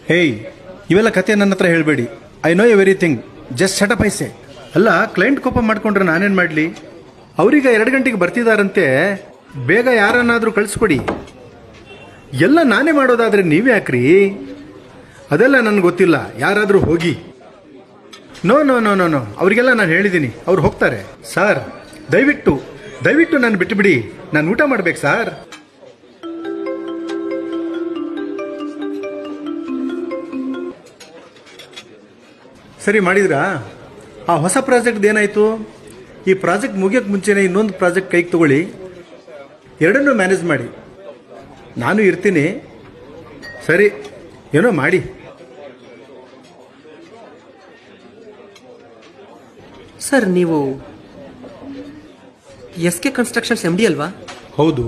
ಹೇಯ್, ಇವೆಲ್ಲ ಕತೆ ನನ್ನ ಹತ್ರ ಹೇಳಬೇಡಿ. I know everything, just setup ಐಸೆ. ಅಲ್ಲ, ಕ್ಲೈಂಟ್ ಕೋಪ ಮಾಡ್ಕೊಂಡ್ರೆ ನಾನೇನು ಮಾಡಲಿ? ಅವ್ರೀಗ 2 ಗಂಟೆಗೆ ಬರ್ತಿದಾರಂತೆ, ಬೇಗ ಯಾರನ್ನಾದರೂ ಕಳಿಸ್ಕೊಡಿ. ಎಲ್ಲ ನಾನೇ ಮಾಡೋದಾದ್ರೆ ನೀವೇ ಯಾಕ್ರಿ? ಅದೆಲ್ಲ ನನಗೆ ಗೊತ್ತಿಲ್ಲ, ಯಾರಾದರೂ ಹೋಗಿ. No no no no no, ಅವರಿಗೆಲ್ಲ ನಾನು ಹೇಳಿದ್ದೀನಿ, ಅವ್ರು ಹೋಗ್ತಾರೆ. ಸರ್, ದಯವಿಟ್ಟು ನಾನು ಬಿಟ್ಟುಬಿಡಿ, ನಾನು ಊಟ ಮಾಡ್ಬೇಕು ಸರ್. ಸರಿ ಮಾಡಿದ್ರಾ? ಆ ಹೊಸ ಪ್ರಾಜೆಕ್ಟ್ ಏನಾಯಿತು? ಈ ಪ್ರಾಜೆಕ್ಟ್ ಮುಗಿಯೋಕ್ಕೆ ಮುಂಚೆನೇ ಇನ್ನೊಂದು ಪ್ರಾಜೆಕ್ಟ್ ಕೈಗೆ ತಗೊಳ್ಳಿ, ಎರಡನ್ನೂ ಮ್ಯಾನೇಜ್ ಮಾಡಿ. ನಾನು ಇರ್ತೀನಿ. ಸರಿ, ಏನೋ ಮಾಡಿ. ಸರ್, ನೀವು SK ಕನ್ಸ್ಟ್ರಕ್ಷನ್ಸ್ MD ಅಲ್ವಾ? ಹೌದು.